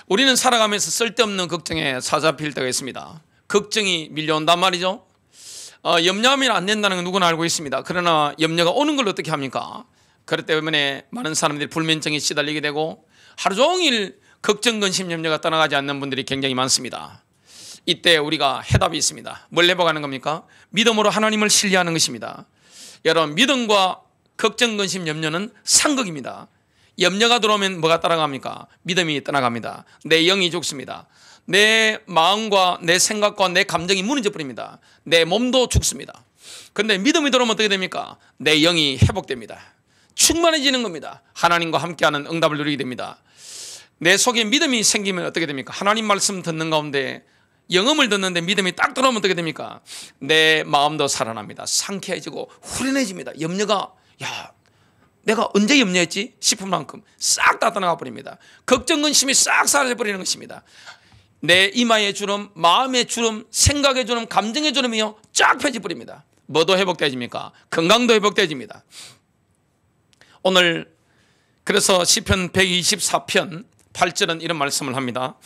우리는 살아가면서 쓸데없는 걱정에 사로잡힐 때가 있습니다. 걱정이 밀려온단 말이죠. 염려하면 안 된다는 건 누구나 알고 있습니다. 그러나 염려가 오는 걸 어떻게 합니까? 그렇기 때문에 많은 사람들이 불면증에 시달리게 되고 하루 종일 걱정, 근심, 염려가 떠나가지 않는 분들이 굉장히 많습니다. 이때 우리가 해답이 있습니다. 뭘 해보가는 겁니까? 믿음으로 하나님을 신뢰하는 것입니다. 여러분, 믿음과 걱정, 근심, 염려는 상극입니다. 염려가 들어오면 뭐가 따라갑니까? 믿음이 떠나갑니다. 내 영이 죽습니다. 내 마음과 내 생각과 내 감정이 무너져 버립니다. 내 몸도 죽습니다. 그런데 믿음이 들어오면 어떻게 됩니까? 내 영이 회복됩니다. 충만해지는 겁니다. 하나님과 함께하는 응답을 누리게 됩니다. 내 속에 믿음이 생기면 어떻게 됩니까? 하나님 말씀 듣는 가운데 영음을 듣는데 믿음이 딱 들어오면 어떻게 됩니까? 내 마음도 살아납니다. 상쾌해지고 후련해집니다. 염려가 내가 언제 염려했지 싶은 만큼 싹 다 떠나가 버립니다. 걱정, 근심이 싹 사라져 버리는 것입니다. 내 이마의 주름, 마음의 주름, 생각의 주름, 감정의 주름이요 쫙 펴져 버립니다. 뭐도 회복되집니까? 건강도 회복되집니다. 오늘 그래서 시편 124편 8절은 이런 말씀을 합니다.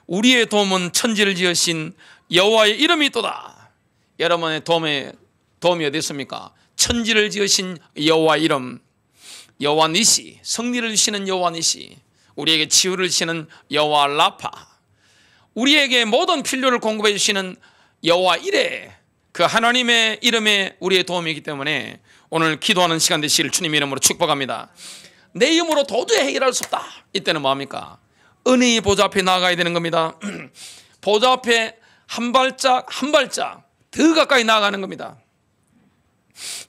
우리의 도움은 천지를 지으신 여호와의 이름이 있도다. 여러분의 도움이 어디 있습니까? 천지를 지으신 여호와의 이름, 여호와 니시, 승리를 주시는 여호와 니시, 우리에게 치유를 주시는 여호와 라파, 우리에게 모든 필요를 공급해 주시는 여호와 이레, 그 하나님의 이름에 우리의 도움이기 때문에 오늘 기도하는 시간 되시길 주님 이름으로 축복합니다. 내 힘으로 도저히 해결할 수 없다. 이때는 뭐합니까? 은혜의 보좌 앞에 나아가야 되는 겁니다. 보좌 앞에 한 발짝 한 발짝 더 가까이 나아가는 겁니다.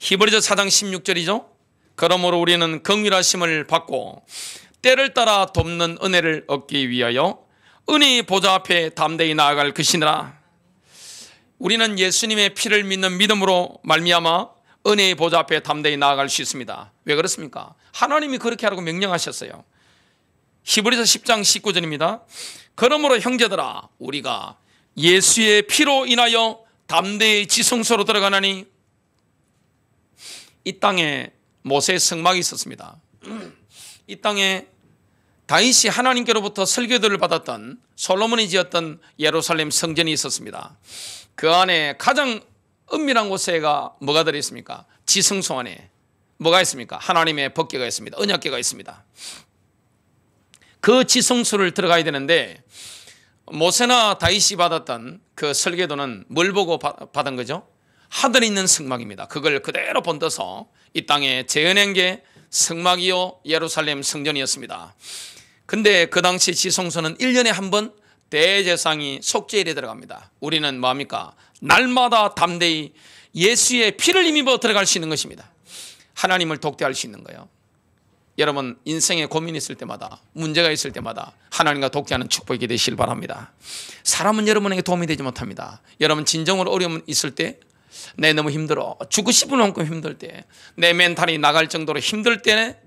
히브리서 4장 16절이죠. 그러므로 우리는 긍휼하심을 받고 때를 따라 돕는 은혜를 얻기 위하여 은혜의 보좌 앞에 담대히 나아갈 것이니라. 우리는 예수님의 피를 믿는 믿음으로 말미암아 은혜의 보좌 앞에 담대히 나아갈 수 있습니다. 왜 그렇습니까? 하나님이 그렇게 하라고 명령하셨어요. 히브리서 10장 19절입니다. 그러므로 형제들아, 우리가 예수의 피로 인하여 담대히 지성소로 들어가나니. 이 땅에 모세의 성막이 있었습니다. 이 땅에 다윗이 하나님께로부터 설교들을 받았던 솔로몬이 지었던 예루살렘 성전이 있었습니다. 그 안에 가장 은밀한 곳에가 뭐가 들어있습니까? 지성소 안에 뭐가 있습니까? 하나님의 법궤가 있습니다. 언약궤가 있습니다. 그 지성소를 들어가야 되는데 모세나 다윗이 받았던 그 설교도는 뭘 보고 받은 거죠? 하늘에 있는 성막입니다. 그걸 그대로 본떠서 이 땅에 재현한 게 성막이요 예루살렘 성전이었습니다. 근데 그 당시 지성소는 1년에 한 번 대제사장이 속죄일에 들어갑니다. 우리는 뭐합니까? 날마다 담대히 예수의 피를 힘입어 들어갈 수 있는 것입니다. 하나님을 독대할 수 있는 거예요. 여러분, 인생에 고민이 있을 때마다, 문제가 있을 때마다 하나님과 독대하는 축복이 되시길 바랍니다. 사람은 여러분에게 도움이 되지 못합니다. 여러분, 진정으로 어려움 있을 때, 내 너무 힘들어, 죽고 싶은 만큼 힘들 때, 내 멘탈이 나갈 정도로 힘들 때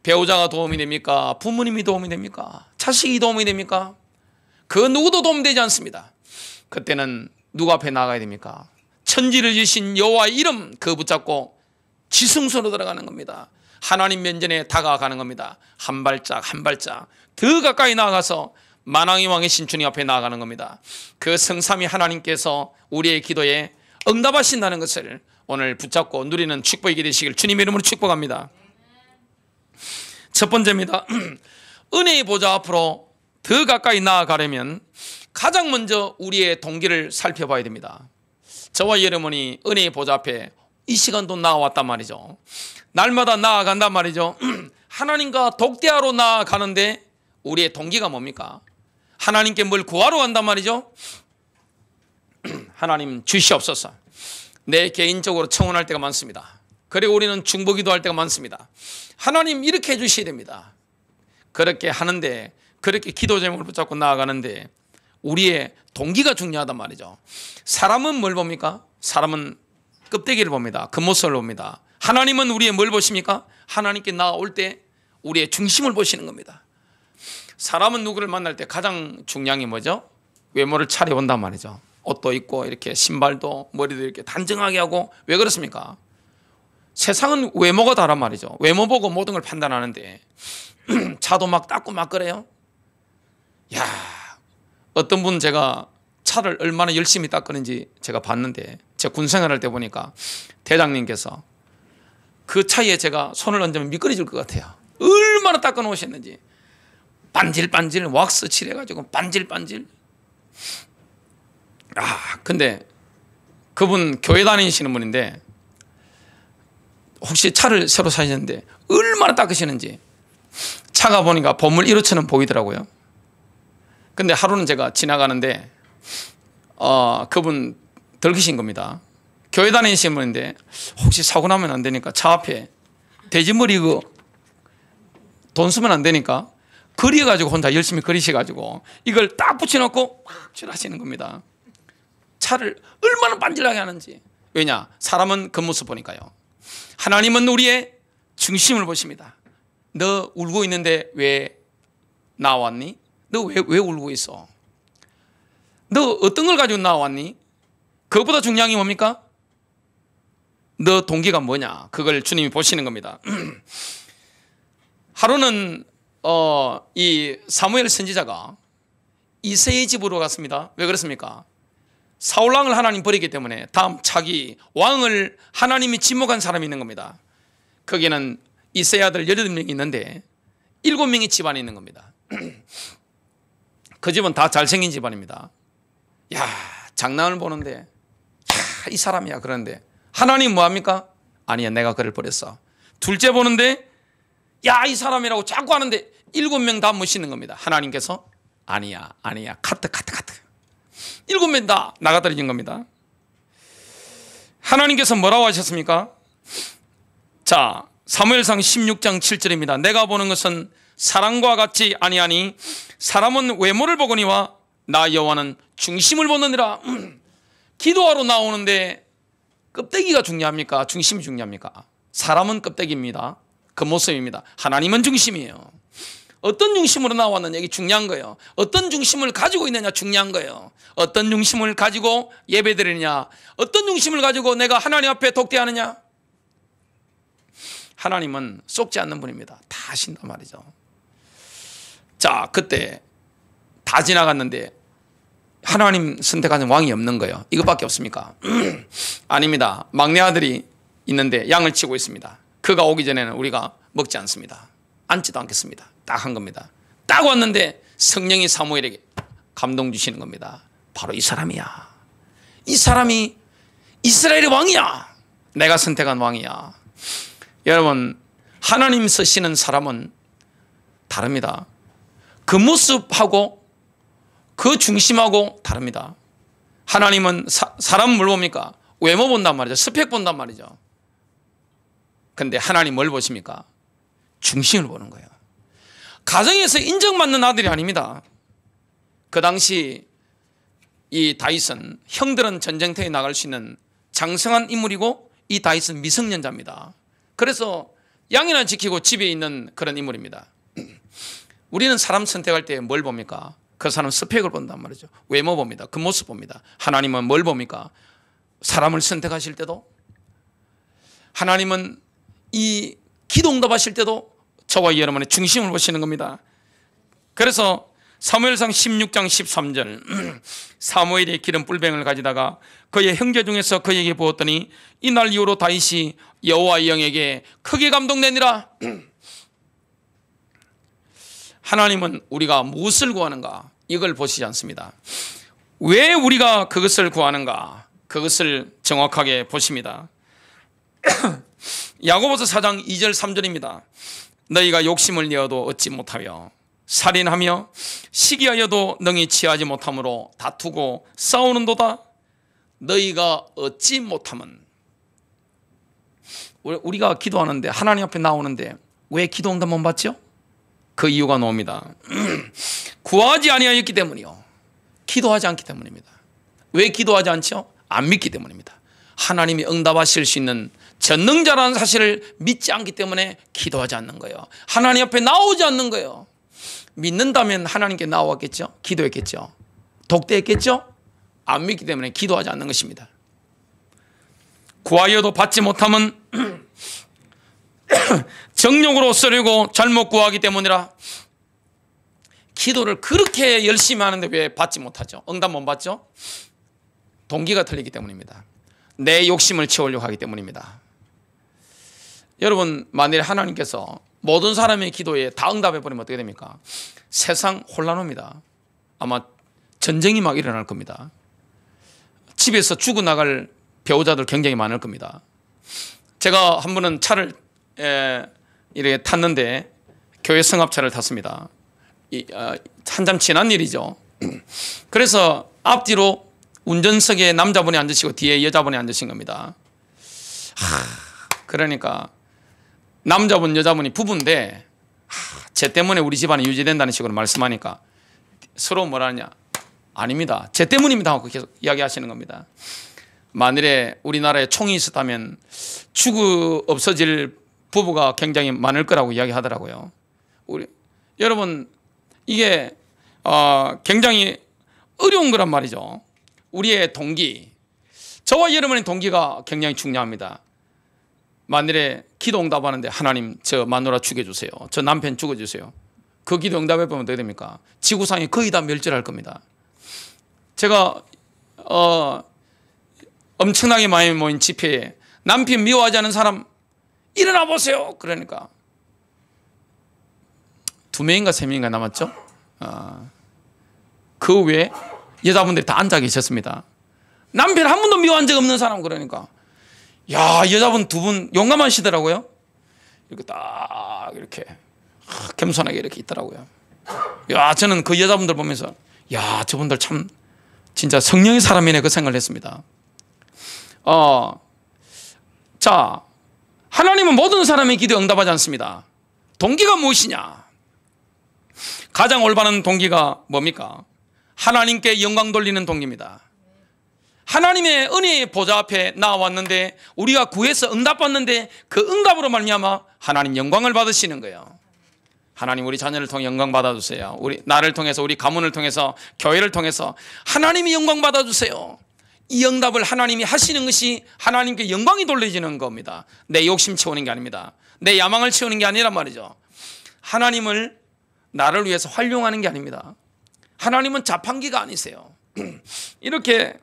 배우자가 도움이 됩니까? 부모님이 도움이 됩니까? 자식이 도움이 됩니까? 그 누구도 도움되지 않습니다. 그때는 누구 앞에 나가야 됩니까? 천지를 지으신 여호와의 이름 그 붙잡고 지성소로 들어가는 겁니다. 하나님 면전에 다가가는 겁니다. 한 발짝 한 발짝 더 가까이 나아가서 만왕의 왕이신 주님 앞에 나아가는 겁니다. 그 성삼위 하나님께서 우리의 기도에 응답하신다는 것을 오늘 붙잡고 누리는 축복이 되시길 주님의 이름으로 축복합니다. 첫 번째입니다. 은혜의 보좌 앞으로 더 가까이 나아가려면 가장 먼저 우리의 동기를 살펴봐야 됩니다. 저와 여러분이 은혜의 보좌 앞에 이 시간도 나아왔단 말이죠. 날마다 나아간단 말이죠. 하나님과 독대하러 나아가는데 우리의 동기가 뭡니까? 하나님께 뭘 구하러 간단 말이죠. 하나님 주시옵소서. 내 개인적으로 청원할 때가 많습니다. 그리고 우리는 중보기도 할 때가 많습니다. 하나님 이렇게 해주셔야 됩니다. 그렇게 하는데, 그렇게 기도 제목을 붙잡고 나아가는데 우리의 동기가 중요하단 말이죠. 사람은 뭘 봅니까? 사람은 껍데기를 봅니다. 겉모습을 봅니다. 하나님은 우리의 뭘 보십니까? 하나님께 나아올 때 우리의 중심을 보시는 겁니다. 사람은 누구를 만날 때 가장 중요한 게 뭐죠? 외모를 차려본단 말이죠. 옷도 입고 이렇게 신발도 머리도 이렇게 단정하게 하고. 왜 그렇습니까? 세상은 외모가 다란 말이죠. 외모 보고 모든 걸 판단하는데 차도 막 닦고 막 그래요. 야, 어떤 분 제가 차를 얼마나 열심히 닦았는지 제가 봤는데, 제 군생활할 때 보니까 대장님께서 그 차에 제가 손을 얹으면 미끄러질 것 같아요. 얼마나 닦아 놓으셨는지. 반질반질 왁스 칠해가지고 반질반질. 근데 그분 교회 다니시는 분인데, 혹시 차를 새로 사셨는데 얼마나 닦으시는지 차가 보니까 보물 1호처럼 보이더라고요. 근데 하루는 제가 지나가는데 그분 덜기신 겁니다. 교회 다니시는 분인데 혹시 사고 나면 안 되니까 차 앞에 돼지머리 돈 쓰면 안 되니까 그려가지고 혼자 열심히 그리셔가지고 이걸 딱 붙여놓고 막 칠하시는 겁니다. 차를 얼마나 반질하게 하는지. 왜냐? 사람은 겉모습 보니까요. 하나님은 우리의 중심을 보십니다. 너 울고 있는데 왜 나왔니? 너 왜 울고 있어? 너 어떤 걸 가지고 나왔니? 그것보다 중요한 게 뭡니까? 너 동기가 뭐냐? 그걸 주님이 보시는 겁니다. 하루는 이 사무엘 선지자가 이새의 집으로 갔습니다. 왜 그렇습니까? 사울 왕을 하나님 버리기 때문에 다음 차기 왕을 하나님이 지목한 사람이 있는 겁니다. 거기에는 이새의 아들 18명이 있는데 7명이 집안에 있는 겁니다. 그 집은 다 잘생긴 집안입니다. 야, 장난을 보는데 이 사람이야 그러는데 하나님 뭐합니까? 아니야, 내가 그를 버렸어. 둘째 보는데 야, 이 사람이라고 자꾸 하는데 7명 다 멋있는 겁니다. 하나님께서 아니야 카트 7명 다 나가떨어진 겁니다. 하나님께서 뭐라고 하셨습니까? 자, 사무엘상 16장 7절입니다. 내가 보는 것은 사람과 같지 아니하니 사람은 외모를 보거니와 나 여호와는 중심을 보느니라. 기도하러 나오는데 껍데기가 중요합니까? 중심이 중요합니까? 사람은 껍데기입니다. 그 모습입니다. 하나님은 중심이에요. 어떤 중심으로 나왔느냐 이게 중요한 거예요. 어떤 중심을 가지고 있느냐 중요한 거예요. 어떤 중심을 가지고 예배드리느냐, 어떤 중심을 가지고 내가 하나님 앞에 독대하느냐. 하나님은 속지 않는 분입니다. 다 아신단 말이죠. 자, 그때 다 지나갔는데 하나님 선택하는 왕이 없는 거예요. 이것밖에 없습니까? 아닙니다. 막내 아들이 있는데 양을 치고 있습니다. 그가 오기 전에는 우리가 먹지 않습니다. 앉지도 않겠습니다. 딱 한 겁니다. 딱 왔는데 성령이 사무엘에게 감동 주시는 겁니다. 바로 이 사람이야. 이 사람이 이스라엘의 왕이야. 내가 선택한 왕이야. 여러분, 하나님 쓰시는 사람은 다릅니다. 그 모습하고 그 중심하고 다릅니다. 하나님은 사람은 뭘 봅니까? 외모 본단 말이죠. 스펙 본단 말이죠. 근데 하나님 뭘 보십니까? 중심을 보는 거예요. 가정에서 인정받는 아들이 아닙니다. 그 당시 이 다윗은 형들은 전쟁터에 나갈 수 있는 장성한 인물이고 이 다윗은 미성년자입니다. 그래서 양이나 지키고 집에 있는 그런 인물입니다. 우리는 사람 선택할 때 뭘 봅니까? 그 사람 스펙을 본단 말이죠. 외모 봅니다. 그 모습 봅니다. 하나님은 뭘 봅니까? 사람을 선택하실 때도, 하나님은 이 기도 응답하실 때도 저와 여러분의 중심을 보시는 겁니다. 그래서 사무엘상 16장 13절 사무엘이 기름 뿔병을 가지다가 그의 형제 중에서 그에게 부었더니 이날 이후로 다윗이 여호와의 영에게 크게 감동되니라. 하나님은 우리가 무엇을 구하는가 이걸 보시지 않습니다. 왜 우리가 그것을 구하는가 그것을 정확하게 보십니다. 야고보서 4장 2절 3절입니다. 너희가 욕심을 내어도 얻지 못하여 살인하며 시기하여도 능히 취하지 못함으로 다투고 싸우는도다. 너희가 얻지 못함은, 우리가 기도하는데 하나님 앞에 나오는데 왜 기도 응답 못 받죠? 그 이유가 나옵니다. 구하지 아니하였기 때문이요, 기도하지 않기 때문입니다. 왜 기도하지 않죠? 안 믿기 때문입니다. 하나님이 응답하실 수 있는 전능자라는 사실을 믿지 않기 때문에 기도하지 않는 거예요. 하나님 앞에 나오지 않는 거예요. 믿는다면 하나님께 나왔겠죠? 기도했겠죠? 독대했겠죠? 안 믿기 때문에 기도하지 않는 것입니다. 구하여도 받지 못함은 정욕으로 쓰려고 잘못 구하기 때문이라. 기도를 그렇게 열심히 하는데 왜 받지 못하죠? 응답 못 받죠? 동기가 틀리기 때문입니다. 내 욕심을 채우려고 하기 때문입니다. 여러분, 만일 하나님께서 모든 사람의 기도에 다 응답해 버리면 어떻게 됩니까? 세상 혼란합니다. 아마 전쟁이 막 일어날 겁니다. 집에서 죽어나갈 배우자들 굉장히 많을 겁니다. 제가 한 번은 차를 이렇게 탔는데 교회 성합차를 탔습니다. 한참 지난 일이죠. 그래서 앞뒤로 운전석에 남자분이 앉으시고 뒤에 여자분이 앉으신 겁니다. 그러니까 남자분 여자분이 부부인데 쟤 때문에 우리 집안이 유지된다는 식으로 말씀하니까 서로 뭐라 하냐, 아닙니다, 쟤 때문입니다 하고 계속 이야기하시는 겁니다. 만일에 우리나라에 총이 있었다면 없어질 부부가 굉장히 많을 거라고 이야기하더라고요. 여러분, 이게 굉장히 어려운 거란 말이죠. 우리의 동기, 저와 여러분의 동기가 굉장히 중요합니다. 만일에 기도 응답하는데 하나님 저 마누라 죽여주세요, 저 남편 죽어주세요, 그 기도 응답해 보면 어떻게 됩니까? 지구상이 거의 다 멸절할 겁니다. 제가 엄청나게 많이 모인 집회에 남편 미워하지 않은 사람 일어나 보세요 그러니까 2명인가 3명인가 남았죠. 그 외에 여자분들이 다 앉아 계셨습니다. 남편 한 번도 미워한 적 없는 사람 그러니까 야, 여자분 2분 용감하시더라고요. 이렇게 딱 이렇게 겸손하게 이렇게 있더라고요. 야, 저는 그 여자분들 보면서 야, 저분들 참 진짜 성령의 사람이네 그 생각을 했습니다. 자, 하나님은 모든 사람의 기도에 응답하지 않습니다. 동기가 무엇이냐? 가장 올바른 동기가 뭡니까? 하나님께 영광 돌리는 동기입니다. 하나님의 은혜의 보좌 앞에 나왔는데 우리가 구해서 응답받는데 그 응답으로 말미암아 하나님 영광을 받으시는 거예요. 하나님 우리 자녀를 통해 영광 받아주세요. 나를 통해서, 우리 가문을 통해서, 교회를 통해서 하나님이 영광 받아주세요. 이 응답을 하나님이 하시는 것이 하나님께 영광이 돌려지는 겁니다. 내 욕심 채우는 게 아닙니다. 내 야망을 채우는 게 아니란 말이죠. 하나님을 나를 위해서 활용하는 게 아닙니다. 하나님은 자판기가 아니세요. 이렇게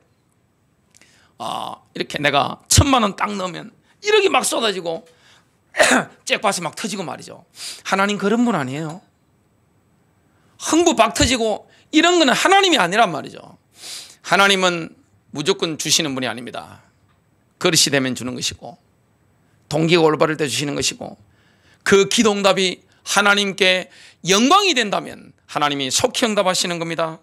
내가 1,000만 원 딱 넣으면 1억이 막 쏟아지고 잭팟이 막 터지고 말이죠. 하나님 그런 분 아니에요. 흥부 박 터지고 이런 거는 하나님이 아니란 말이죠. 하나님은 무조건 주시는 분이 아닙니다. 그릇이 되면 주는 것이고 동기가 올바를 때 주시는 것이고 그 기도 응답이 하나님께 영광이 된다면 하나님이 속히 응답하시는 겁니다.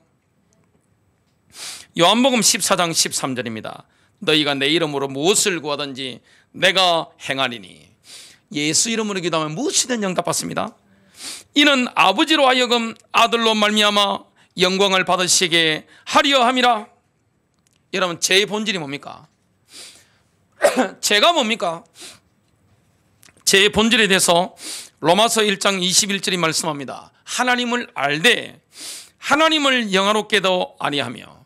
요한복음 14장 13절입니다. 너희가 내 이름으로 무엇을 구하든지 내가 행하리니. 예수 이름으로 기도하면 무엇이든 응답받습니다. 이는 아버지로 하여금 아들로 말미암아 영광을 받으시게 하려 함이라. 여러분, 죄의 본질이 뭡니까? 죄가 뭡니까? 죄의 본질에 대해서 로마서 1장 21절이 말씀합니다. 하나님을 알되 하나님을 영화롭게도 아니하며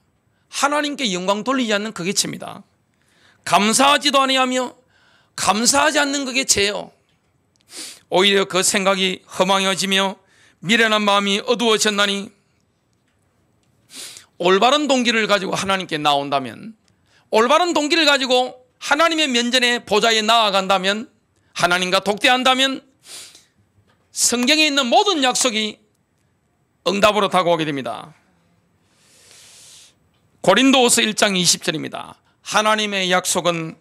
하나님께 영광 돌리지 않는 그게 죄입니다. 감사하지도 아니하며 감사하지 않는 그게 죄요. 오히려 그 생각이 허망해지며 미련한 마음이 어두워졌나니. 올바른 동기를 가지고 하나님께 나온다면, 올바른 동기를 가지고 하나님의 면전에 보좌에 나아간다면, 하나님과 독대한다면 성경에 있는 모든 약속이 응답으로 다가오게 됩니다. 고린도후서 1장 20절입니다. 하나님의 약속은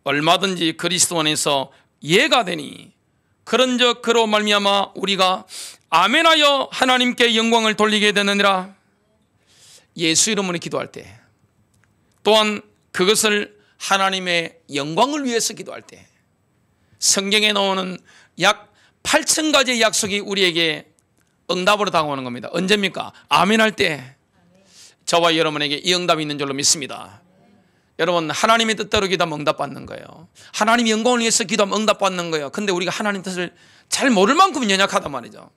얼마든지 그리스도 안에서 예가 되니 그런즉 그로 말미암아 우리가 아멘하여 하나님께 영광을 돌리게 되느니라. 예수 이름으로 기도할 때, 또한 그것을 하나님의 영광을 위해서 기도할 때, 성경에 나오는 약 8,000가지의 약속이 우리에게 응답으로 다가오는 겁니다. 언제입니까? 아멘할 때. 저와 여러분에게 이 응답이 있는 줄로 믿습니다. 여러분, 하나님의 뜻대로 기도하면 응답받는 거예요. 하나님의 영광을 위해서 기도하면 응답받는 거예요. 근데 우리가 하나님 뜻을 잘 모를 만큼 연약하단 말이죠.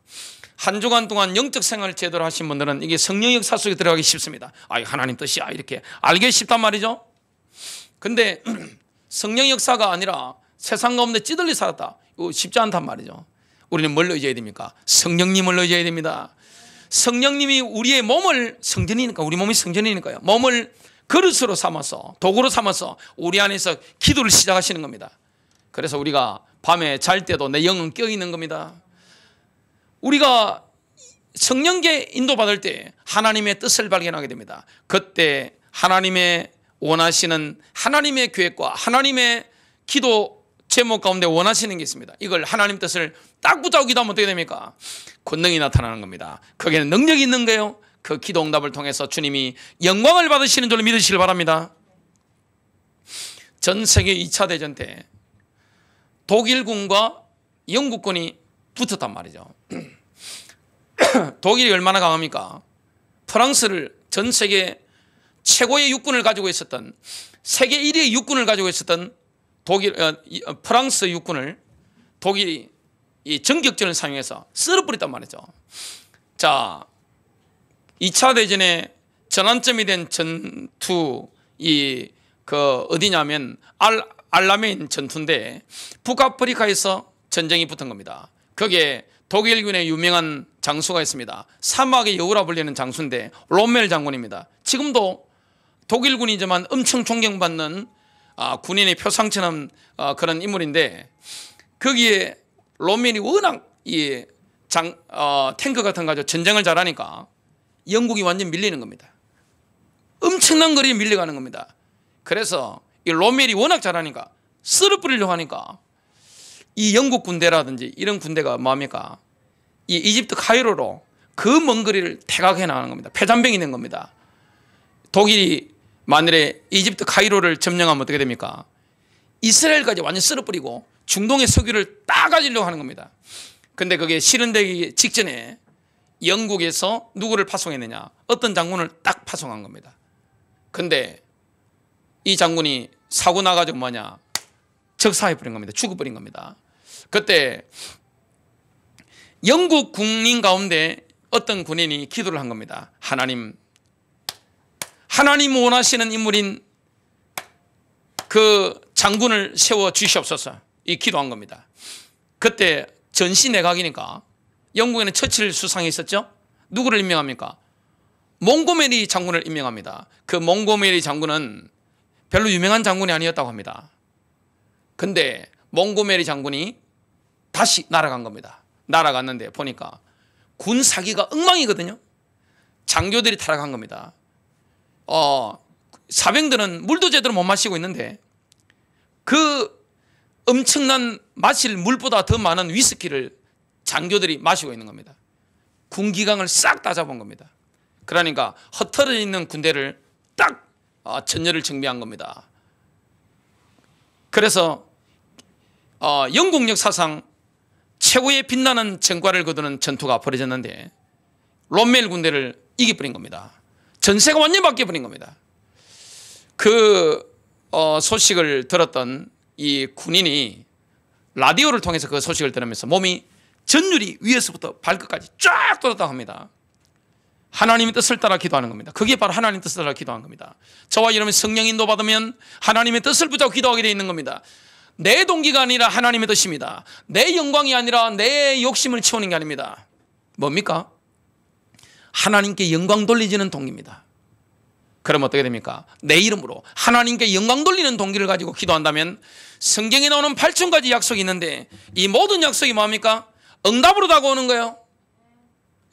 한 주간 동안 영적 생활을 제대로 하신 분들은 이게 성령 역사 속에 들어가기 쉽습니다. 하나님 뜻이야 이렇게 알기 쉽단 말이죠. 근데 성령 역사가 아니라 세상 가운데 찌들리 살았다, 이거 쉽지 않단 말이죠. 우리는 뭘 의지해야 됩니까? 성령님을 의지해야 됩니다. 성령님이 우리의 몸을 성전이니까, 우리 몸이 성전이니까요, 몸을 그릇으로 삼아서, 도구로 삼아서 우리 안에서 기도를 시작하시는 겁니다. 그래서 우리가 밤에 잘 때도 내 영은 껴있는 겁니다. 우리가 성령께 인도받을 때 하나님의 뜻을 발견하게 됩니다. 그때 하나님의 원하시는 하나님의 계획과 하나님의 기도 제목 가운데 원하시는 게 있습니다. 이걸 하나님 뜻을 딱 붙잡고 기도하면 어떻게 됩니까? 권능이 나타나는 겁니다. 거기에는 능력이 있는 거예요. 그 기도 응답을 통해서 주님이 영광을 받으시는 줄로 믿으시길 바랍니다. 전 세계 2차 대전 때 독일군과 영국군이 붙었단 말이죠. 독일이 얼마나 강합니까? 프랑스를, 전 세계 최고의 육군을 가지고 있었던, 세계 1위의 육군을 가지고 있었던 프랑스 육군을 독일이 이 전격전을 사용해서 쓸어버렸단 말이죠. 자, 2차 대전의 전환점이 된 전투, 어디냐면 알라메인 전투인데 북아프리카에서 전쟁이 붙은 겁니다. 거기에 독일군의 유명한 장수가 있습니다. 사막의 여우라 불리는 장수인데 롬멜 장군입니다. 지금도 독일군이지만 엄청 존경받는 군인의 표상처럼 그런 인물인데, 거기에 롬멜이 워낙 탱크 같은 거 가지고 전쟁을 잘하니까 영국이 완전 밀리는 겁니다. 엄청난 거리에 밀려가는 겁니다. 그래서 이 롬멜이 워낙 잘하니까 쓸어버리려고 하니까 이 영국 군대라든지 이런 군대가 뭡니까? 이 이집트 카이로로 그 먼 거리를 태각해 나가는 겁니다. 패잔병이 된 겁니다. 독일이 만일에 이집트 카이로를 점령하면 어떻게 됩니까? 이스라엘까지 완전 쓸어버리고 중동의 석유를 따가지려고 하는 겁니다. 근데 그게 실현되기 직전에 영국에서 누구를 파송했느냐? 어떤 장군을 딱 파송한 겁니다. 근데 이 장군이 사고 나가지고 적사해버린 겁니다. 죽어버린 겁니다. 그때 영국 군인 가운데 어떤 군인이 기도를 한 겁니다. 하나님 원하시는 인물인 그 장군을 세워 주시옵소서, 이 기도한 겁니다. 그때 전시 내각이니까 영국에는 처칠 수상이 있었죠. 누구를 임명합니까? 몽고메리 장군을 임명합니다. 그 몽고메리 장군은 별로 유명한 장군이 아니었다고 합니다. 근데 몽고메리 장군이 다시 날아간 겁니다. 날아갔는데 보니까 군 사기가 엉망이거든요. 장교들이 타락한 겁니다. 사병들은 물도 제대로 못 마시고 있는데 그 엄청난 마실 물보다 더 많은 위스키를 장교들이 마시고 있는 겁니다. 군 기강을 싹 다 잡은 겁니다. 그러니까 흩어져 있는 군대를 딱 전열을 정비한 겁니다. 그래서 영국 역사상 최고의 빛나는 전과를 거두는 전투가 벌어졌는데 롬멜 군대를 이겨버린 겁니다. 전세가 완전히 바뀌어버린 겁니다. 그 소식을 들었던 이 군인이 라디오를 통해서 그 소식을 들으면서 몸이 전율이 위에서부터 발끝까지 쫙 돋았다고 합니다. 하나님의 뜻을 따라 기도하는 겁니다. 그게 바로 하나님의 뜻을 따라 기도하는 겁니다. 저와 여러분이 성령 인도 받으면 하나님의 뜻을 붙잡고 기도하게 되어 있는 겁니다. 내 동기가 아니라 하나님의 뜻입니다. 내 영광이 아니라 내 욕심을 채우는 게 아닙니다. 뭡니까? 하나님께 영광 돌리지는 동기입니다. 그럼 어떻게 됩니까? 내 이름으로 하나님께 영광 돌리는 동기를 가지고 기도한다면 성경에 나오는 8천가지 약속이 있는데 이 모든 약속이 뭡니까? 응답으로 다가오는 거예요.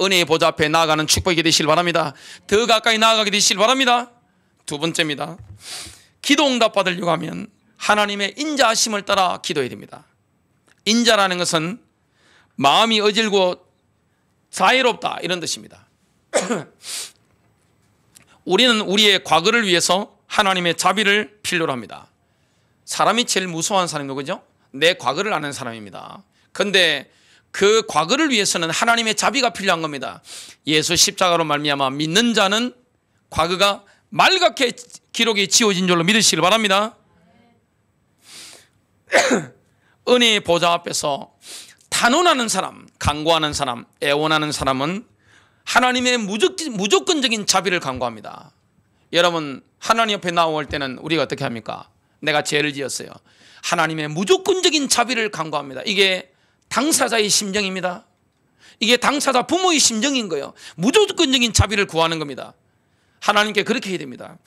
은혜의 보좌 앞에 나아가는 축복이 되시길 바랍니다. 더 가까이 나아가게 되시길 바랍니다. 두 번째입니다. 기도 응답 받으려고 하면 하나님의 인자하심을 따라 기도해야 됩니다. 인자라는 것은 마음이 어질고 자애롭다 이런 뜻입니다. 우리는 우리의 과거를 위해서 하나님의 자비를 필요로 합니다. 사람이 제일 무서워하는 사람이 누구죠? 내 과거를 아는 사람입니다. 그런데 그 과거를 위해서는 하나님의 자비가 필요한 겁니다. 예수 십자가로 말미암아 믿는 자는 과거가 말갛게 기록이 지워진 줄로 믿으시길 바랍니다. 은혜의 보좌 앞에서 탄원하는 사람, 간구하는 사람, 애원하는 사람은 하나님의 무조건적인 자비를 간구합니다. 여러분, 하나님 옆에 나올 때는 우리가 어떻게 합니까? 내가 죄를 지었어요. 하나님의 무조건적인 자비를 간구합니다. 이게 당사자의 심정입니다. 이게 당사자 부모의 심정인 거예요. 무조건적인 자비를 구하는 겁니다. 하나님께 그렇게 해야 됩니다.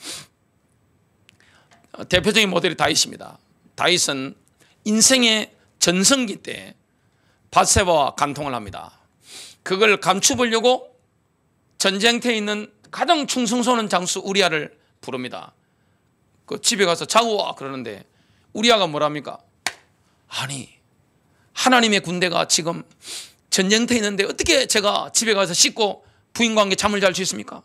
대표적인 모델이 다윗입니다. 다윗은 인생의 전성기 때 밧세바와 간통을 합니다. 그걸 감추보려고 전쟁터에 있는 가장 충성스러운 장수 우리아를 부릅니다. 그 집에 가서 자고 와 그러는데 우리아가 뭐랍니까? 아니, 하나님의 군대가 지금 전쟁터에 있는데 어떻게 제가 집에 가서 씻고 부인과 함께 잠을 잘 수 있습니까?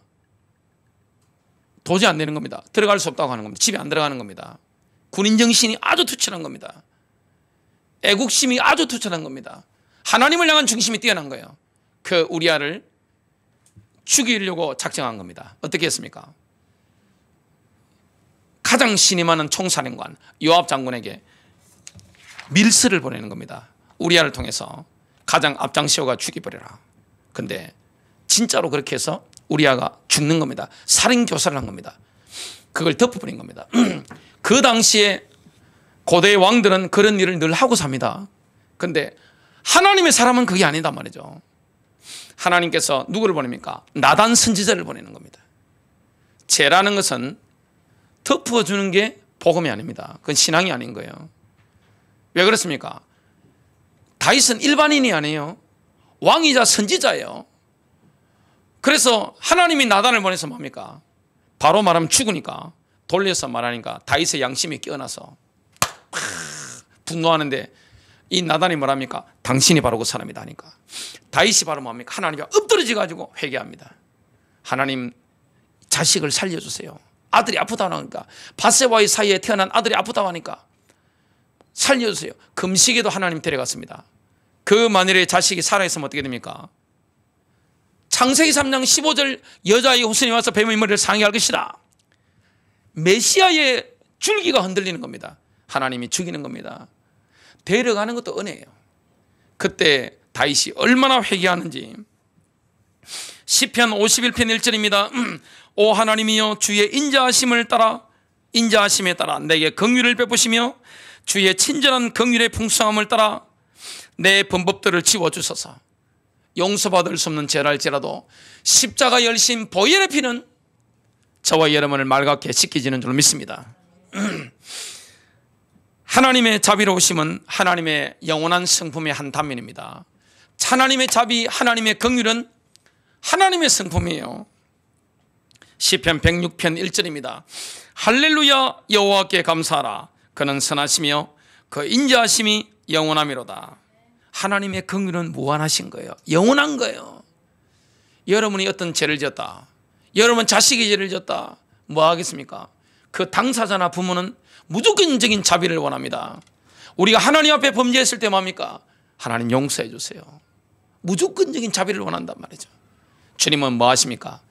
도저히 안 되는 겁니다. 들어갈 수 없다고 하는 겁니다. 집에 안 들어가는 겁니다. 군인 정신이 아주 투철한 겁니다. 애국심이 아주 투철한 겁니다. 하나님을 향한 중심이 뛰어난 거예요. 그 우리아를 죽이려고 작정한 겁니다. 어떻게 했습니까? 가장 신임 많은 총사령관 요압 장군에게 밀서를 보내는 겁니다. 우리아를 통해서 가장 앞장서가 죽여버려라. 근데 진짜로 그렇게 해서 우리아가 죽는 겁니다. 살인교사를 한 겁니다. 그걸 덮어버린 겁니다. 그 당시에 고대의 왕들은 그런 일을 늘 하고 삽니다. 근데 하나님의 사람은 그게 아니다 말이죠. 하나님께서 누구를 보냅니까? 나단 선지자를 보내는 겁니다. 죄라는 것은 덮어주는 게 복음이 아닙니다. 그건 신앙이 아닌 거예요. 왜 그렇습니까? 다윗은 일반인이 아니에요. 왕이자 선지자예요. 그래서 하나님이 나단을 보내서 뭡니까? 바로 말하면 죽으니까 돌려서 말하니까 다윗의 양심이 깨어나서 분노하는데 이 나단이 뭐랍니까? 당신이 바로 그 사람이다 하니까 다윗이 바로 뭡니까? 하나님 앞에 엎드러져 가지고 회개합니다. 하나님, 자식을 살려주세요. 아들이 아프다고 하니까, 밧세바의 사이에 태어난 아들이 아프다고 하니까 살려주세요. 금식에도 하나님 데려갔습니다. 그 만일에 자식이 살아있으면 어떻게 됩니까? 창세기 3장 15절 여자의 후손이 와서 뱀의 머리를 상해할 것이다. 메시아의 줄기가 흔들리는 겁니다. 하나님이 죽이는 겁니다. 데려가는 것도 은혜예요. 그때 다윗이 얼마나 회개하는지. 시편 51편 1절입니다. 오 하나님이여, 주의 인자하심에 따라 내게 긍휼을 베푸시며 주의 친절한 긍휼의 풍성함을 따라 내 범법들을 지워주소서. 용서받을 수 없는 죄랄지라도 십자가 열심 보혈의 피는 저와 여러분을 맑게 씻기지는 줄 믿습니다. 하나님의 자비로우심은 하나님의 영원한 성품의 한 단면입니다. 하나님의 자비, 하나님의 긍휼은 하나님의 성품이에요. 시편 106편 1절입니다. 할렐루야, 여호와께 감사하라. 그는 선하시며 그 인자하심이 영원하미로다. 하나님의 긍휼은 무한하신 거예요. 영원한 거예요. 여러분이 어떤 죄를 지었다, 여러분 자식이 죄를 지었다, 뭐 하겠습니까? 그 당사자나 부모는 무조건적인 자비를 원합니다. 우리가 하나님 앞에 범죄했을 때 뭡니까? 하나님 용서해 주세요. 무조건적인 자비를 원한단 말이죠. 주님은 뭐 하십니까?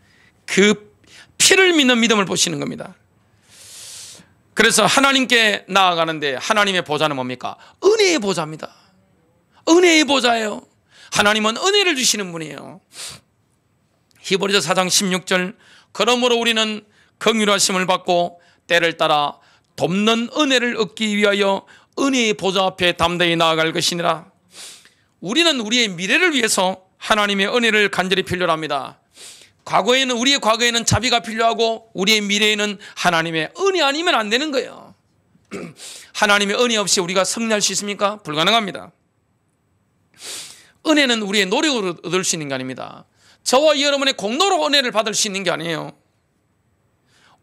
그 피를 믿는 믿음을 보시는 겁니다. 그래서 하나님께 나아가는데 하나님의 보좌는 뭡니까? 은혜의 보좌입니다. 은혜의 보좌예요. 하나님은 은혜를 주시는 분이에요. 히브리서 4장 16절 그러므로 우리는 긍휼하심을 받고 때를 따라 돕는 은혜를 얻기 위하여 은혜의 보좌 앞에 담대히 나아갈 것이니라. 우리는 우리의 미래를 위해서 하나님의 은혜를 간절히 필요로 합니다. 우리의 과거에는 자비가 필요하고 우리의 미래에는 하나님의 은혜 아니면 안 되는 거예요. 하나님의 은혜 없이 우리가 승리할 수 있습니까? 불가능합니다. 은혜는 우리의 노력으로 얻을 수 있는 게 아닙니다. 저와 여러분의 공로로 은혜를 받을 수 있는 게 아니에요.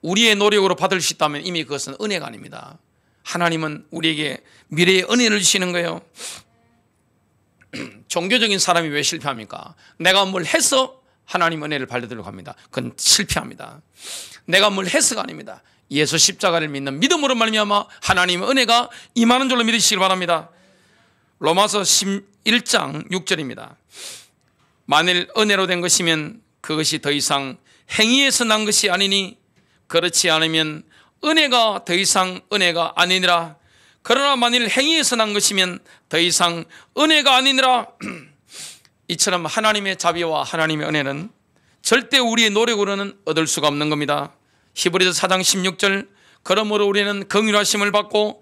우리의 노력으로 받을 수 있다면 이미 그것은 은혜가 아닙니다. 하나님은 우리에게 미래의 은혜를 주시는 거예요. 종교적인 사람이 왜 실패합니까? 내가 뭘 해서 하나님 은혜를 받으려고 합니다. 그건 실패합니다. 내가 뭘 해서가 아닙니다. 예수 십자가를 믿는 믿음으로 말미암아 하나님의 은혜가 임하는 줄로 믿으시길 바랍니다. 로마서 11장 6절입니다. 만일 은혜로 된 것이면 그것이 더 이상 행위에서 난 것이 아니니 그렇지 않으면 은혜가 더 이상 은혜가 아니니라. 그러나 만일 행위에서 난 것이면 더 이상 은혜가 아니니라. 이처럼 하나님의 자비와 하나님의 은혜는 절대 우리의 노력으로는 얻을 수가 없는 겁니다. 히브리서 4장 16절 그러므로 우리는 긍휼하심을 받고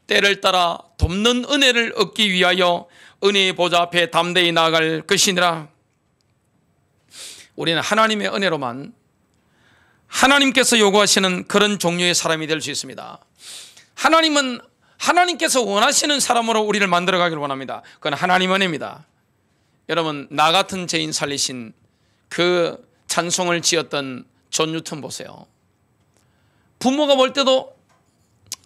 때를 따라 돕는 은혜를 얻기 위하여 은혜의 보좌 앞에 담대히 나아갈 것이니라. 우리는 하나님의 은혜로만 하나님께서 요구하시는 그런 종류의 사람이 될 수 있습니다. 하나님은 하나님께서 원하시는 사람으로 우리를 만들어가기를 원합니다. 그건 하나님의 은혜입니다. 여러분, 나 같은 죄인 살리신 그 찬송을 지었던 존 뉴턴 보세요. 부모가 볼 때도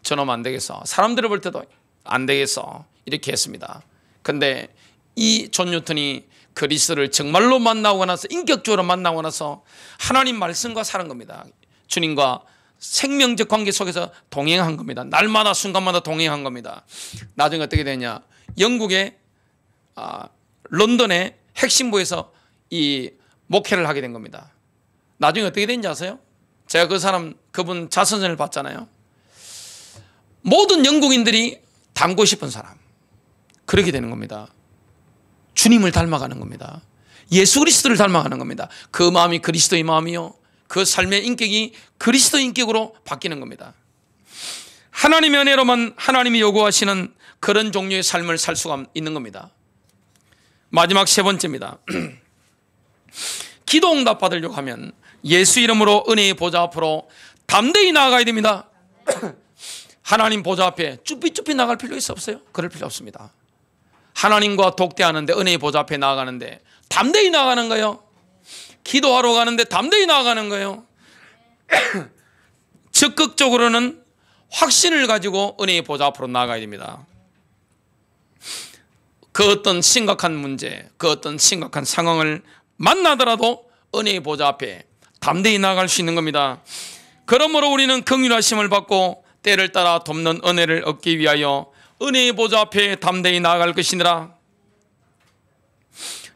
저놈 안 되겠어, 사람들을 볼 때도 안 되겠어, 이렇게 했습니다. 근데 이 존 뉴턴이 그리스도를 정말로 만나고 나서, 인격적으로 만나고 나서 하나님 말씀과 사는 겁니다. 주님과 생명적 관계 속에서 동행한 겁니다. 날마다 순간마다 동행한 겁니다. 나중에 어떻게 되냐, 영국의 런던의 핵심부에서 이 목회를 하게 된 겁니다. 나중에 어떻게 된지 아세요? 제가 그분 자서전을 봤잖아요. 모든 영국인들이 닮고 싶은 사람, 그렇게 되는 겁니다. 주님을 닮아가는 겁니다. 예수 그리스도를 닮아가는 겁니다. 그 마음이 그리스도의 마음이요, 그 삶의 인격이 그리스도의 인격으로 바뀌는 겁니다. 하나님의 은혜로만 하나님이 요구하시는 그런 종류의 삶을 살 수가 있는 겁니다. 마지막 세 번째입니다. 기도 응답 받으려고 하면 예수 이름으로 은혜의 보좌 앞으로 담대히 나아가야 됩니다. 하나님 보좌 앞에 쭈삣쭈삣 나갈 필요 없어요? 그럴 필요 없습니다. 하나님과 독대하는데, 은혜의 보좌 앞에 나아가는데 담대히 나아가는 거예요. 기도하러 가는데 담대히 나아가는 거예요. 적극적으로는 확신을 가지고 은혜의 보좌 앞으로 나아가야 됩니다. 그 어떤 심각한 문제, 그 어떤 심각한 상황을 만나더라도 은혜의 보좌 앞에 담대히 나아갈 수 있는 겁니다. 그러므로 우리는 긍휼하심을 받고 때를 따라 돕는 은혜를 얻기 위하여 은혜의 보좌 앞에 담대히 나아갈 것이니라.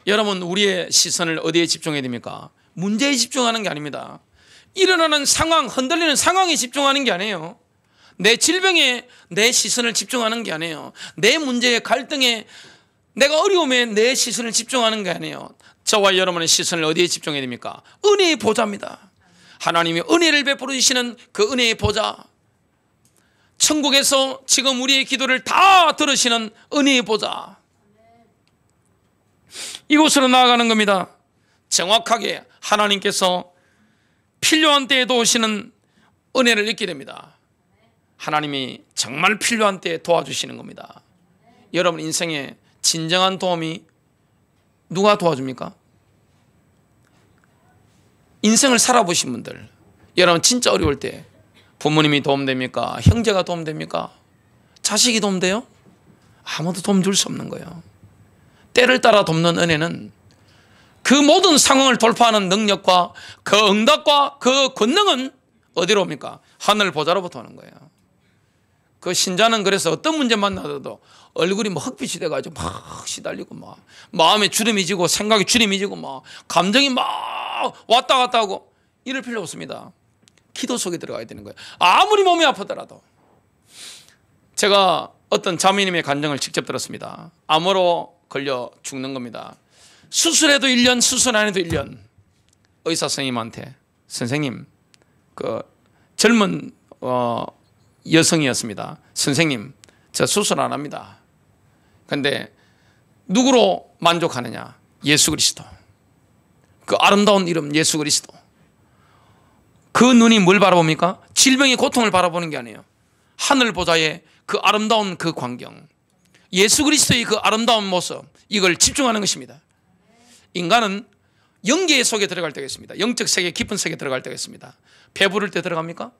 여러분, 우리의 시선을 어디에 집중해야 됩니까? 문제에 집중하는 게 아닙니다. 일어나는 상황, 흔들리는 상황에 집중하는 게 아니에요. 내 질병에 내 시선을 집중하는 게 아니에요. 내 문제에, 갈등에, 내가 어려움에 내 시선을 집중하는 게 아니에요. 저와 여러분의 시선을 어디에 집중해야 됩니까? 은혜의 보좌입니다. 하나님이 은혜를 베풀어 주시는 그 은혜의 보좌, 천국에서 지금 우리의 기도를 다 들으시는 은혜의 보좌, 이곳으로 나아가는 겁니다. 정확하게 하나님께서 필요한 때에 도우시는 은혜를 잊게 됩니다. 하나님이 정말 필요한 때에 도와주시는 겁니다. 여러분 인생에 진정한 도움이 누가 도와줍니까? 인생을 살아보신 분들, 여러분 진짜 어려울 때 부모님이 도움됩니까? 형제가 도움됩니까? 자식이 도움돼요? 아무도 도움 줄 수 없는 거예요. 때를 따라 돕는 은혜는 그 모든 상황을 돌파하는 능력과 그 응답과 그 권능은 어디로 옵니까? 하늘 보좌로부터 오는 거예요. 그 신자는 그래서 어떤 문제 만나도 얼굴이 뭐 흑빛이 돼가지고 막 시달리고 막 마음에 주름이 지고 생각이 주름이 지고 막 감정이 막 왔다 갔다 하고 이럴 필요 없습니다. 기도 속에 들어가야 되는 거예요. 아무리 몸이 아프더라도. 제가 어떤 자매님의 간증을 직접 들었습니다. 암으로 걸려 죽는 겁니다. 수술해도 1년, 수술 안 해도 1년. 의사 선생님한테, 선생님, 그 젊은 여성이었습니다. 선생님, 저 수술 안 합니다. 근데 누구로 만족하느냐? 예수 그리스도. 그 아름다운 이름 예수 그리스도. 그 눈이 뭘 바라봅니까? 질병의 고통을 바라보는 게 아니에요. 하늘 보좌의 그 아름다운 그 광경, 예수 그리스도의 그 아름다운 모습, 이걸 집중하는 것입니다. 인간은 영계 속에 들어갈 때가 있습니다. 영적 세계, 깊은 세계에 들어갈 때가 있습니다. 배부를 때 들어갑니까?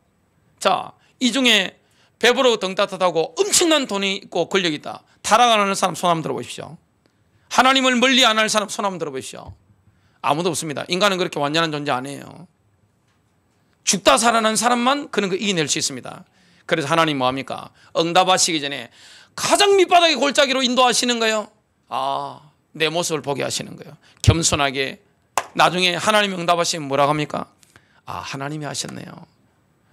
자, 이 중에 배부르고 등 따뜻하고 엄청난 돈이 있고 권력이 있다, 타락 안 하는 사람 손 한번 들어보십시오. 하나님을 멀리 안 할 사람 손 한번 들어보십시오. 아무도 없습니다. 인간은 그렇게 완전한 존재 아니에요. 죽다 살아난 사람만 그런 거 이겨낼 수 있습니다. 그래서 하나님 뭐합니까? 응답하시기 전에 가장 밑바닥의 골짜기로 인도하시는 거예요. 내 모습을 보게 하시는 거예요. 겸손하게. 나중에 하나님이 응답하시면 뭐라고 합니까? 하나님이 하셨네요.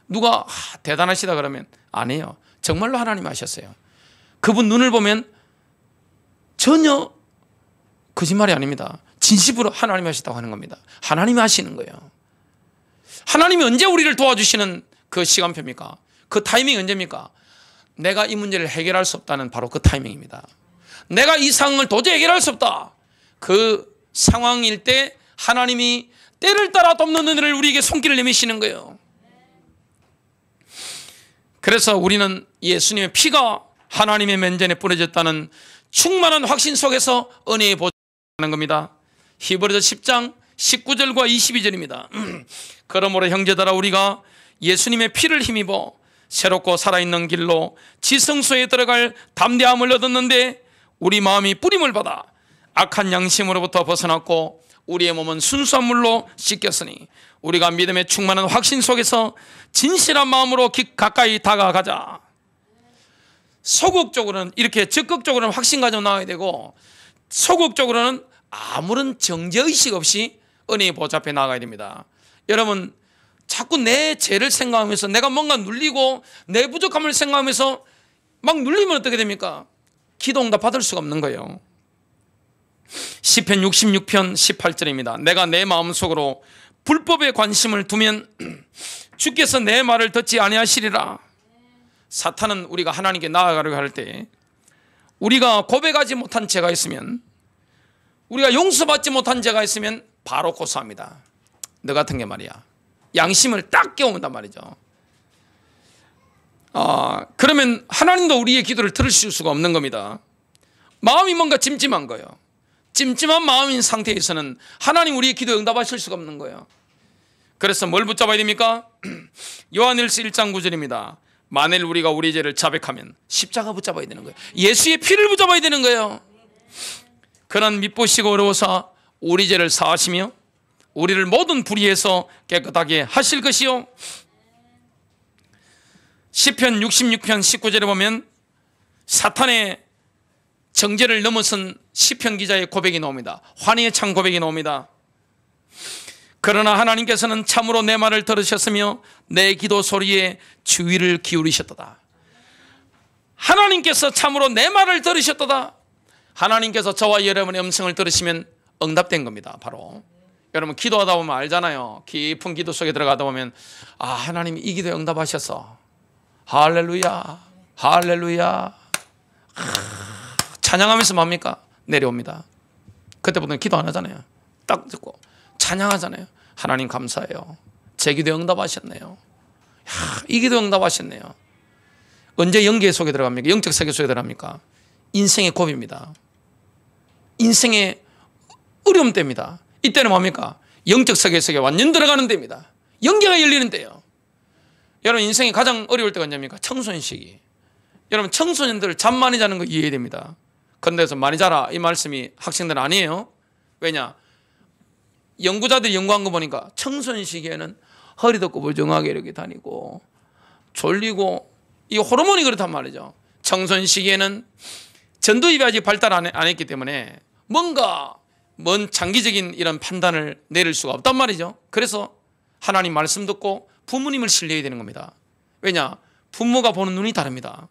누가 대단하시다 그러면 아니에요. 정말로 하나님이 하셨어요. 그분 눈을 보면 전혀 거짓말이 아닙니다. 진심으로 하나님이 하셨다고 하는 겁니다. 하나님이 하시는 거예요. 하나님이 언제 우리를 도와주시는 그 시간표입니까? 그 타이밍이 언제입니까? 내가 이 문제를 해결할 수 없다는 바로 그 타이밍입니다. 내가 이 상황을 도저히 해결할 수 없다, 그 상황일 때 하나님이 때를 따라 돕는 은혜를 우리에게 손길을 내미시는 거예요. 그래서 우리는 예수님의 피가 하나님의 면전에 뿌려졌다는 충만한 확신 속에서 은혜의 보좌에 가는 겁니다. 히브리서 10장 19절과 22절입니다. 그러므로 형제들아 우리가 예수님의 피를 힘입어 새롭고 살아있는 길로 지성소에 들어갈 담대함을 얻었는데 우리 마음이 뿌림을 받아 악한 양심으로부터 벗어났고 우리의 몸은 순수한 물로 씻겼으니 우리가 믿음의 충만한 확신 속에서 진실한 마음으로 가까이 다가가자. 소극적으로는 이렇게 적극적으로는 확신 가지고 나와야 되고, 소극적으로는 아무런 정죄의식 없이 은혜의 보좌 앞에 나가야 됩니다. 여러분, 자꾸 내 죄를 생각하면서 내가 뭔가 눌리고 내 부족함을 생각하면서 막 눌리면 어떻게 됩니까? 기도 응답 받을 수가 없는 거예요. 시편 66편 18절입니다. 내가 내 마음속으로 불법에 관심을 두면 주께서 내 말을 듣지 아니하시리라. 사탄은 우리가 하나님께 나아가려고 할 때 우리가 고백하지 못한 죄가 있으면, 우리가 용서받지 못한 죄가 있으면 바로 고소합니다. 너 같은 게 말이야, 양심을 딱 깨운단 말이죠. 그러면 하나님도 우리의 기도를 들으실 수가 없는 겁니다. 마음이 뭔가 찜찜한 거예요. 찜찜한 마음인 상태에서는 하나님 우리의 기도에 응답하실 수가 없는 거예요. 그래서 뭘 붙잡아야 됩니까? 요한일서 1장 9절입니다. 만일 우리가 우리 죄를 자백하면 십자가 붙잡아야 되는 거예요. 예수의 피를 붙잡아야 되는 거예요. 그는 밉보시고 어려워서 우리 죄를 사하시며 우리를 모든 불의에서 깨끗하게 하실 것이요. 시편 66편 19절에 보면 사탄의 정죄를 넘어선 시편 기자의 고백이 나옵니다. 환희의 찬 고백이 나옵니다. 그러나 하나님께서는 참으로 내 말을 들으셨으며 내 기도 소리에 주의를 기울이셨도다. 하나님께서 참으로 내 말을 들으셨도다. 하나님께서 저와 여러분의 음성을 들으시면 응답된 겁니다. 바로 여러분 기도하다 보면 알잖아요. 깊은 기도 속에 들어가다 보면 하나님이 이 기도에 응답하셨어. 할렐루야, 할렐루야. 찬양하면서 뭡니까? 내려옵니다. 그때부터는 기도 안 하잖아요. 딱 듣고 찬양하잖아요. 하나님 감사해요. 제 기도에 응답하셨네요. 이 기도에 응답하셨네요. 언제 영계 속에 들어갑니까? 영적 세계 속에 들어갑니까? 인생의 고비입니다. 인생의 어려움 때입니다. 이때는 뭡니까? 영적 세계 속에 완전 들어가는 때입니다. 영계가 열리는 때예요. 여러분 인생이 가장 어려울 때가 언제입니까? 청소년 시기. 여러분 청소년들 잠 많이 자는 거 이해해야 됩니다. 그런데서 많이 자라 이 말씀이 학생들은 아니에요. 왜냐? 연구자들이 연구한 거 보니까 청소년 시기에는 허리도 구부정하게 이렇게 다니고 졸리고, 이 호르몬이 그렇단 말이죠. 청소년 시기에는 전두엽이 아직 발달 안 했기 때문에 뭔가 먼 장기적인 이런 판단을 내릴 수가 없단 말이죠. 그래서 하나님 말씀 듣고 부모님을 신뢰해야 되는 겁니다. 왜냐? 부모가 보는 눈이 다릅니다.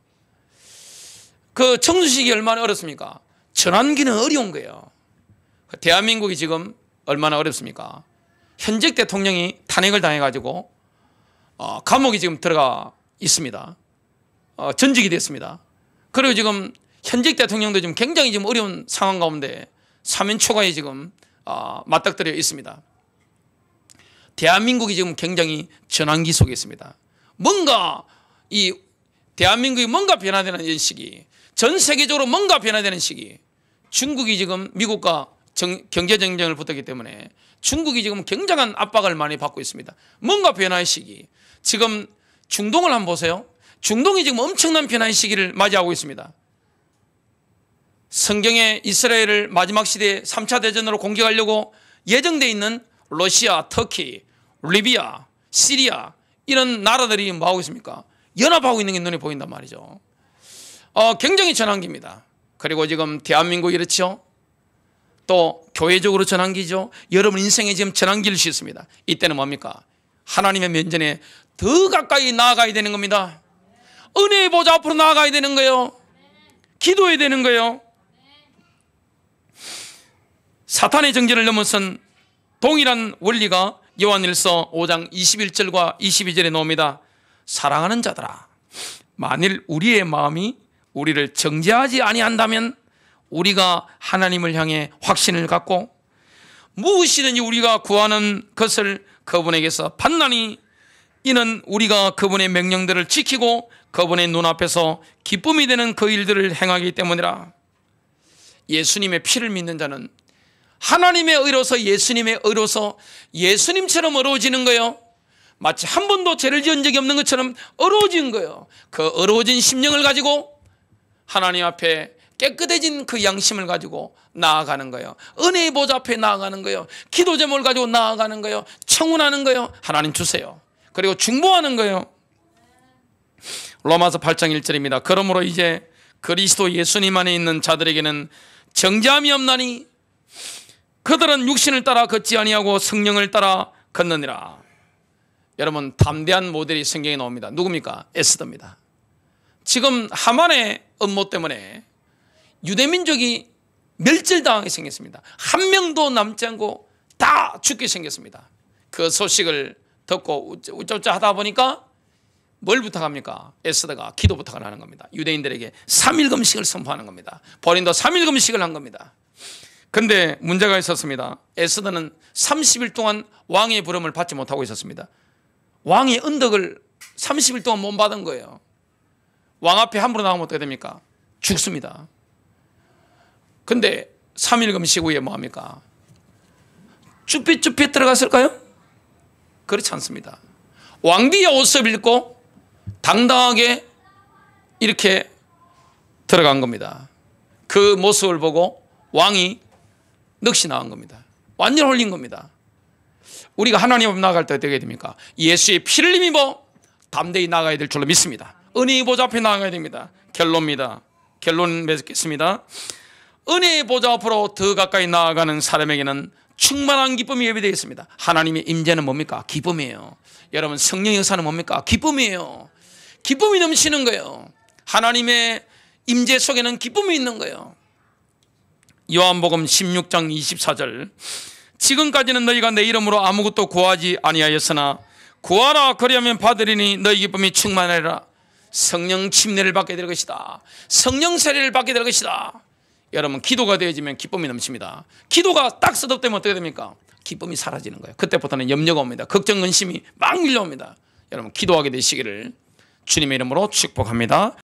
그 청소년 시기 얼마나 어렵습니까? 전환기는 어려운 거예요. 대한민국이 지금 얼마나 어렵습니까? 현직 대통령이 탄핵을 당해가지고 감옥에 지금 들어가 있습니다. 전직이 됐습니다. 그리고 지금 현직 대통령도 지금 굉장히 지금 어려운 상황 가운데 사면 초과에 지금 맞닥뜨려 있습니다. 대한민국이 지금 굉장히 전환기 속에 있습니다. 뭔가 이 대한민국이 뭔가 변화되는 이 시기, 전 세계적으로 뭔가 변화되는 시기, 중국이 지금 미국과 경제 경쟁을 붙었기 때문에 중국이 지금 굉장한 압박을 많이 받고 있습니다. 뭔가 변화의 시기. 지금 중동을 한번 보세요. 중동이 지금 엄청난 변화의 시기를 맞이하고 있습니다. 성경에 이스라엘을 마지막 시대에 3차 대전으로 공격하려고 예정되어 있는 러시아, 터키, 리비아, 시리아 이런 나라들이 뭐하고 있습니까? 연합하고 있는 게 눈에 보인단 말이죠. 굉장히 전환기입니다. 그리고 지금 대한민국이 그렇죠. 또 교회적으로 전환기죠. 여러분 인생에 지금 전환기를 싣습니다. 이때는 뭡니까? 하나님의 면전에 더 가까이 나아가야 되는 겁니다. 은혜의 보좌 앞으로 나아가야 되는 거예요. 기도해야 되는 거예요. 사탄의 정죄를 넘어선 동일한 원리가 요한일서 5장 21절과 22절에 나옵니다. 사랑하는 자들아, 만일 우리의 마음이 우리를 정죄하지 아니한다면 우리가 하나님을 향해 확신을 갖고 무엇이든지 우리가 구하는 것을 그분에게서 받나니 이는 우리가 그분의 명령들을 지키고 그분의 눈앞에서 기쁨이 되는 그 일들을 행하기 때문이라. 예수님의 피를 믿는 자는 하나님의 의로서 예수님의 의로서 예수님처럼 어려워지는 거예요. 마치 한 번도 죄를 지은 적이 없는 것처럼 어려워진 거예요. 그 어려워진 심령을 가지고 하나님 앞에 깨끗해진 그 양심을 가지고 나아가는 거예요. 은혜의 보좌 앞에 나아가는 거예요. 기도 제목을 가지고 나아가는 거예요. 청혼하는 거예요. 하나님 주세요. 그리고 중보하는 거예요. 로마서 8장 1절입니다. 그러므로 이제 그리스도 예수님 안에 있는 자들에게는 정죄함이 없나니 그들은 육신을 따라 걷지 아니하고 성령을 따라 걷느니라. 여러분, 담대한 모델이 성경에 나옵니다. 누굽니까? 에스더입니다. 지금 하만의 음모 때문에 유대민족이 멸절당하게 생겼습니다. 한 명도 남지 않고 다 죽게 생겼습니다. 그 소식을 듣고 우짜우짜 하다 보니까 뭘 부탁합니까? 에스더가 기도 부탁을 하는 겁니다. 유대인들에게 3일 금식을 선포하는 겁니다. 본인도 3일 금식을 한 겁니다. 근데 문제가 있었습니다. 에스더는 30일 동안 왕의 부름을 받지 못하고 있었습니다. 왕의 은덕을 30일 동안 못 받은 거예요. 왕 앞에 함부로 나가면 어떻게 됩니까? 죽습니다. 근데 3일 금식 후에 뭐합니까? 쭈삣쭈삣 들어갔을까요? 그렇지 않습니다. 왕비의 옷을 입고 당당하게 이렇게 들어간 겁니다. 그 모습을 보고 왕이 넋이 나간 겁니다. 완전 홀린 겁니다. 우리가 하나님 앞에 나아갈 때 어떻게 됩니까? 예수의 피를 힘입어 담대히 나가야 될 줄로 믿습니다. 은혜의 보좌 앞에 나가야 됩니다. 결론입니다. 결론 맺겠습니다. 은혜의 보좌 앞으로 더 가까이 나아가는 사람에게는 충만한 기쁨이 예비되어 있습니다. 하나님의 임재는 뭡니까? 기쁨이에요. 여러분, 성령의 역사는 뭡니까? 기쁨이에요. 기쁨이 넘치는 거예요. 하나님의 임재 속에는 기쁨이 있는 거예요. 요한복음 16장 24절, 지금까지는 너희가 내 이름으로 아무것도 구하지 아니하였으나 구하라 그리하면 받으리니 너희 기쁨이 충만하리라. 성령 침례를 받게 될 것이다. 성령 세례를 받게 될 것이다. 여러분, 기도가 되어지면 기쁨이 넘칩니다. 기도가 딱 쏟아되면 어떻게 됩니까? 기쁨이 사라지는 거예요. 그때부터는 염려가 옵니다. 걱정, 근심이 막 밀려옵니다. 여러분, 기도하게 되시기를 주님의 이름으로 축복합니다.